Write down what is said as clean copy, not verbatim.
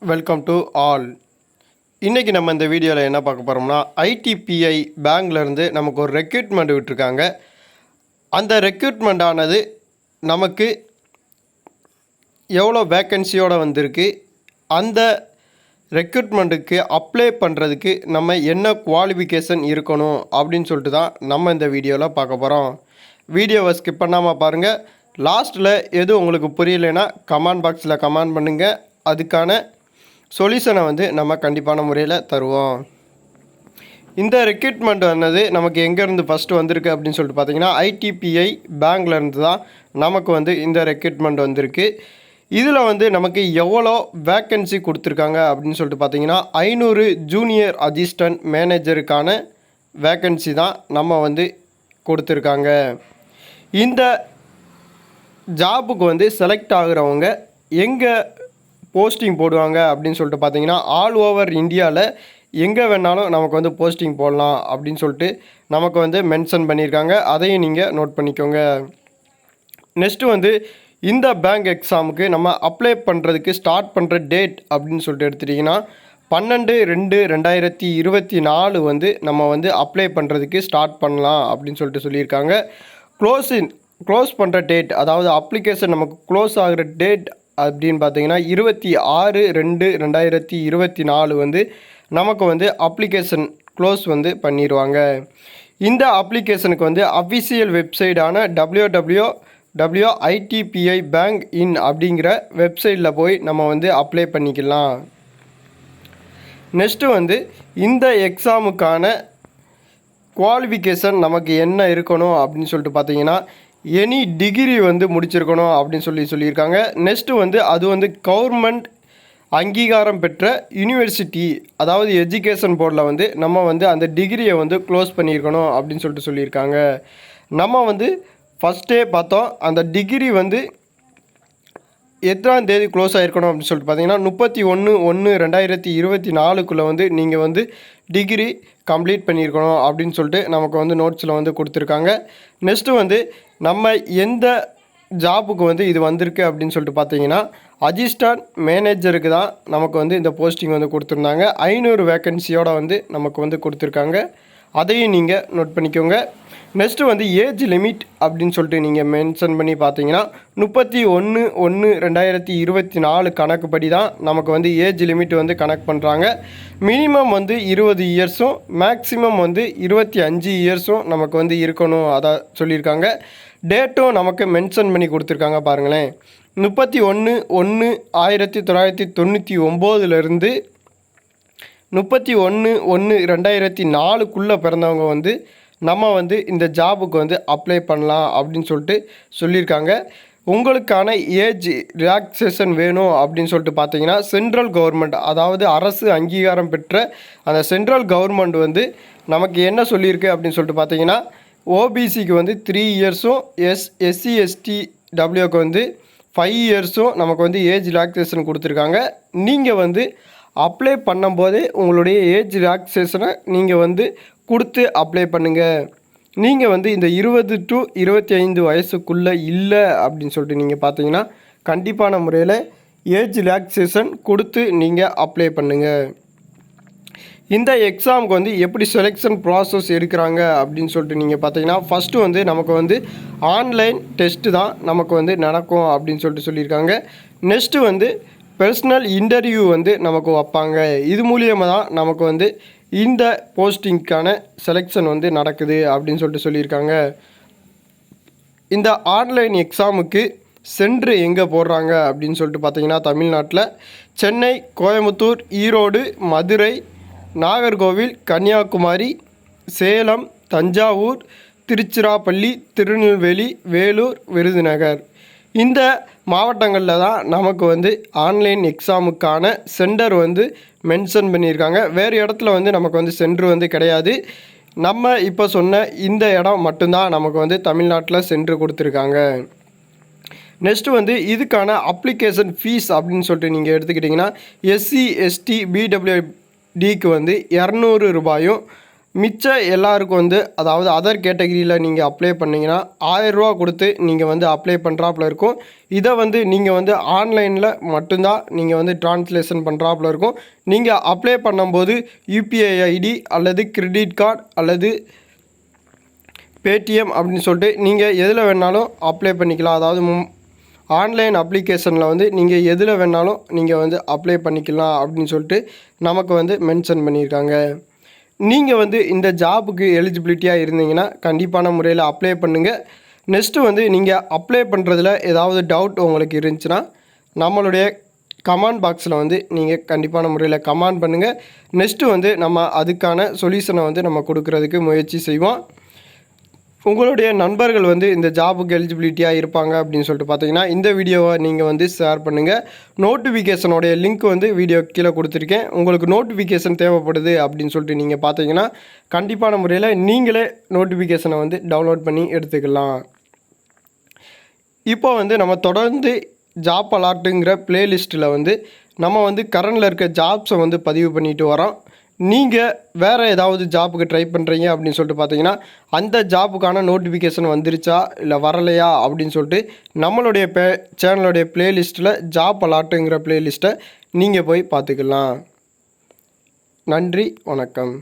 Welcome to all. இன்றைக்கி நம்ம இந்த வீடியோவில் என்ன பார்க்க போகிறோம்னா, ஐடிபிஐ பேங்க்லேருந்து நமக்கு ஒரு ரெக்ரூட்மெண்ட் விட்டுருக்காங்க. அந்த ரெக்ரூட்மெண்ட் ஆனது நமக்கு எவ்வளோ வேக்கன்சியோடு வந்திருக்கு, அந்த ரெக்ரூட்மெண்ட்டுக்கு அப்ளை பண்ணுறதுக்கு நம்ம என்ன குவாலிஃபிகேஷன் இருக்கணும் அப்படின்னு சொல்லிட்டு தான் நம்ம இந்த வீடியோவில் பார்க்க போகிறோம். வீடியோவை ஸ்கிப் பண்ணாமல் பாருங்கள். லாஸ்ட்டில் எதுவும் உங்களுக்கு புரியலைன்னா கமெண்ட் பாக்ஸில் கமெண்ட் பண்ணுங்கள். அதுக்கான சொல்யூஷனை நம்ம கண்டிப்பான முறையில் தருவோம். இந்த ரெக்ரூட்மெண்ட் நமக்கு எங்கேருந்து ஃபஸ்ட்டு வந்திருக்கு அப்படின்னு சொல்லிட்டு பார்த்தீங்கன்னா, ஐடிபிஐ பேங்க்லேருந்து தான் நமக்கு இந்த ரெக்ரூட்மெண்ட் வந்திருக்கு. இதில் நமக்கு எவ்வளோ வேக்கன்சி கொடுத்துருக்காங்க அப்படின்னு சொல்லிட்டு பார்த்தீங்கன்னா, 500 ஜூனியர் அசிஸ்டன்ட் மேனேஜருக்கான வேக்கன்சி தான் நம்ம கொடுத்துருக்காங்க. இந்த ஜாபுக்கு செலக்ட் ஆகுறவங்க எங்கே போஸ்டிங் போடுவாங்க அப்படின்னு சொல்லிட்டு பார்த்தீங்கன்னா, ஆல் ஓவர் இந்தியாவில் எங்கே வேணாலும் நமக்கு போஸ்டிங் போடலாம் அப்படின்னு சொல்லிட்டு நமக்கு மென்ஷன் பண்ணியிருக்காங்க. அதையும் நீங்கள் நோட் பண்ணிக்கோங்க. நெக்ஸ்ட்டு இந்த பேங்க் எக்ஸாமுக்கு நம்ம அப்ளை பண்ணுறதுக்கு ஸ்டார்ட் பண்ணுற டேட் அப்படின்னு சொல்லிட்டு எடுத்துட்டிங்கன்னா, 12/2/2024 நம்ம அப்ளை பண்ணுறதுக்கு ஸ்டார்ட் பண்ணலாம் அப்படின்னு சொல்லிட்டு சொல்லியிருக்காங்க. க்ளோஸ் பண்ணுற டேட், அதாவது அப்ளிகேஷன் நமக்கு க்ளோஸ் ஆகிற டேட் அப்படின்னு பார்த்தீங்கன்னா 26/2/2024 நமக்கு அப்ளிகேஷன் க்ளோஸ் பண்ணிடுவாங்க. இந்த அப்ளிகேஷனுக்கு அஃபிஷியல் வெப்சைட்டான www.itpibank.in அப்படிங்கிற வெப்சைட்டில் போய் நம்ம அப்ளை பண்ணிக்கலாம். நெக்ஸ்ட்டு இந்த எக்ஸாமுக்கான குவாலிஃபிகேஷன் நமக்கு என்ன இருக்கணும் அப்படின்னு சொல்லிட்டு பார்த்தீங்கன்னா, எனி டிகிரி முடிச்சிருக்கணும் அப்படின்னு சொல்லியிருக்காங்க. நெக்ஸ்ட்டு அது கவர்மெண்ட் அங்கீகாரம் பெற்ற யூனிவர்சிட்டி, அதாவது எஜுகேஷன் போர்டில் நம்ம அந்த டிகிரியை க்ளோஸ் பண்ணியிருக்கணும் அப்படின்னு சொல்லியிருக்காங்க. நம்ம ஃபஸ்ட்டே பார்த்தோம், அந்த டிகிரி எத்தனாம் தேதி க்ளோஸ் ஆகிருக்கணும் அப்படின்னு சொல்லிட்டு பார்த்தீங்கன்னா, 31/1/2024 நீங்கள் டிகிரி கம்ப்ளீட் பண்ணியிருக்கணும் அப்படின்னு சொல்லிட்டு நமக்கு நோட்ஸில் கொடுத்துருக்காங்க. நெக்ஸ்ட்டு நம்ம எந்த ஜாபுக்கு இது வந்திருக்கு அப்படின்னு சொல்லிட்டு பார்த்தீங்கன்னா, அசிஸ்டன்ட் மேனேஜருக்கு தான் நமக்கு இந்த போஸ்டிங் கொடுத்துருந்தாங்க. 500 வேக்கன்சியோடு நமக்கு கொடுத்துருக்காங்க. அதையும் நீங்கள் நோட் பண்ணிக்கோங்க. நெக்ஸ்ட்டு ஏஜ் லிமிட் அப்படின்னு சொல்லிட்டு நீங்கள் மென்ஷன் பண்ணி பார்த்தீங்கன்னா, 31/1/2024 கணக்குப்படி தான் நமக்கு ஏஜ் லிமிட் கணக்கு பண்ணுறாங்க. மினிமம் 20 இயர்ஸும் மேக்ஸிமம் 25 இயர்ஸும் நமக்கு இருக்கணும் அதான் சொல்லியிருக்காங்க. டேட்டும் நமக்கு மென்ஷன் பண்ணி கொடுத்துருக்காங்க. பாருங்களேன், 31/1/1999 31/1/2004 பிறந்தவங்க நம்ம இந்த ஜாபுக்கு அப்ளை பண்ணலாம் அப்படின்னு சொல்லிட்டு சொல்லியிருக்காங்க. உங்களுக்கான ஏஜ் ரிலாக்ஸேஷன் வேணும் அப்படின்னு சொல்லிட்டு பார்த்தீங்கன்னா, சென்ட்ரல் கவர்மெண்ட், அதாவது அரசு அங்கீகாரம் பெற்ற அந்த சென்ட்ரல் கவர்மெண்ட் நமக்கு என்ன சொல்லியிருக்கு அப்படின்னு சொல்லிட்டு பார்த்தீங்கன்னா, ஓபிசிக்கு 3 இயர்ஸும் எஸ்சி எஸ்டி டபிள்யூக்கு 5 இயர்ஸும் நமக்கு ஏஜ் ரிலாக்ஸேஷன் கொடுத்துருக்காங்க. நீங்கள் அப்ளை பண்ணும்போதே உங்களுடைய ஏஜ் ரிலாக்ஸேஷனை நீங்கள் கொடுத்து அப்ளை பண்ணுங்கள். நீங்கள் இந்த 20 to 25 வயசுக்குள்ளே இல்லை அப்படின்னு சொல்லிட்டு நீங்கள் பார்த்தீங்கன்னா, கண்டிப்பான முறையில் ஏஜ் ரிலாக்ஸேஷன் கொடுத்து நீங்கள் அப்ளை பண்ணுங்கள். இந்த எக்ஸாமுக்கு எப்படி செலெக்ஷன் ப்ராசஸ் எடுக்கிறாங்க அப்படின்னு சொல்லிட்டு நீங்கள் பார்த்தீங்கன்னா, ஃபஸ்ட்டு நமக்கு ஆன்லைன் டெஸ்ட்டு தான் நமக்கு நடக்கும் அப்படின்னு சொல்லிட்டு சொல்லியிருக்காங்க. நெக்ஸ்ட்டு பர்சனல் இன்டர்வியூ நமக்கு வைப்பாங்க. இது மூலியமாக தான் நமக்கு இந்த போஸ்டிங்க்கான செலெக்ஷன் நடக்குது அப்படின்னு சொல்லிட்டு சொல்லியிருக்காங்க. இந்த ஆன்லைன் எக்ஸாமுக்கு சென்ட்ரு எங்கே போடுறாங்க அப்படின்னு சொல்லிட்டு பார்த்தீங்கன்னா, தமிழ்நாட்டில் சென்னை, கோயம்புத்தூர், ஈரோடு, மதுரை, நாகர்கோவில், கன்னியாகுமரி, சேலம், தஞ்சாவூர், திருச்சிராப்பள்ளி, திருநெல்வேலி, வேலூர், விருதுநகர் இந்த மாவட்டங்களில் தான் நமக்கு ஆன்லைன் எக்ஸாமுக்கான சென்டர் மென்ஷன் பண்ணியிருக்காங்க. வேறு இடத்துல நமக்கு சென்டர் கிடையாது. நம்ம இப்போ சொன்ன இந்த இடம் மட்டும்தான் நமக்கு தமிழ்நாட்டில் சென்டர் கொடுத்துருக்காங்க. நெக்ஸ்ட்டு இதுக்கான அப்ளிகேஷன் ஃபீஸ் அப்படின்னு சொல்லிட்டு நீங்கள் எடுத்துக்கிட்டிங்கன்னா, எஸ்சி எஸ்டி பிடபிள்யூடிக்கு 200 ரூபாயும், மிச்ச எல்லாருக்கும் வந்து அதாவது அதர் கேட்டகரியில் நீங்கள் அப்ளை பண்ணிங்கன்னா 1000 ரூபா கொடுத்து நீங்கள் வந்து அப்ளை பண்ணுறாப்புல இருக்கும். இதை வந்து நீங்கள் வந்து ஆன்லைனில் மட்டும்தான் நீங்கள் வந்து ட்ரான்ஸ்லேஷன் பண்ணுறாப்புல இருக்கும். நீங்கள் அப்ளை பண்ணும்போது யூபிஐ ஐடி அல்லது கிரெடிட் கார்டு அல்லது பேடிஎம் அப்படின்னு சொல்லிட்டு நீங்கள் எதில் வேணாலும் அப்ளை பண்ணிக்கலாம். அதாவது ஆன்லைன் அப்ளிகேஷனில் வந்து நீங்கள் எதில் வேணாலும் நீங்கள் வந்து அப்ளை பண்ணிக்கலாம் அப்படின்னு சொல்லிட்டு நமக்கு வந்து மென்ஷன் பண்ணியிருக்காங்க. நீங்கள் வந்து இந்த ஜாபுக்கு எலிஜிபிலிட்டியாக இருந்தீங்கன்னா கண்டிப்பான முறையில் அப்ளை பண்ணுங்கள். நெக்ஸ்ட்டு வந்து நீங்கள் அப்ளை பண்ணுறதுல ஏதாவது டவுட் உங்களுக்கு இருந்துச்சுன்னா நம்மளுடைய கமெண்ட் பாக்ஸில் வந்து நீங்கள் கண்டிப்பான முறையில் கமெண்ட் பண்ணுங்கள். நெக்ஸ்ட்டு வந்து நம்ம அதுக்கான சொல்யூஷனை வந்து நம்ம கொடுக்குறதுக்கு முயற்சி செய்வோம். உங்களுடைய நண்பர்கள் வந்து இந்த ஜாபுக்கு எலிஜிபிலிட்டியாக இருப்பாங்க அப்படின்னு சொல்லிட்டு பார்த்தீங்கன்னா இந்த வீடியோவை நீங்கள் வந்து ஷேர் பண்ணுங்கள். நோட்டிஃபிகேஷனோடைய லிங்க் வந்து வீடியோ கீழே கொடுத்துருக்கேன். உங்களுக்கு நோட்டிஃபிகேஷன் தேவைப்படுது அப்படின்னு சொல்லிட்டு நீங்கள் பார்த்தீங்கன்னா கண்டிப்பான முறையில் நீங்களே நோட்டிஃபிகேஷனை வந்து டவுன்லோட் பண்ணி எடுத்துக்கலாம். இப்போ வந்து நம்ம தொடர்ந்து ஜாப் அலாட்டுங்கிற ப்ளேலிஸ்ட்டில் வந்து நம்ம வந்து கரண்டில் இருக்க ஜாப்ஸை வந்து பதிவு பண்ணிட்டு வரோம். நீங்கள் வேறு ஏதாவது ஜாப்புக்கு ட்ரை பண்ணுறீங்க அப்படின்னு சொல்லிட்டு பார்த்தீங்கன்னா அந்த ஜாப்புக்கான நோட்டிஃபிகேஷன் வந்துருச்சா இல்லை வரலையா அப்படின்னு சொல்லிட்டு நம்மளுடைய சேனலுடைய ப்ளேலிஸ்ட்டில் ஜாப் அலாட்டுங்கிற ப்ளேலிஸ்ட்டை நீங்கள் போய் பார்த்துக்கலாம். நன்றி, வணக்கம்.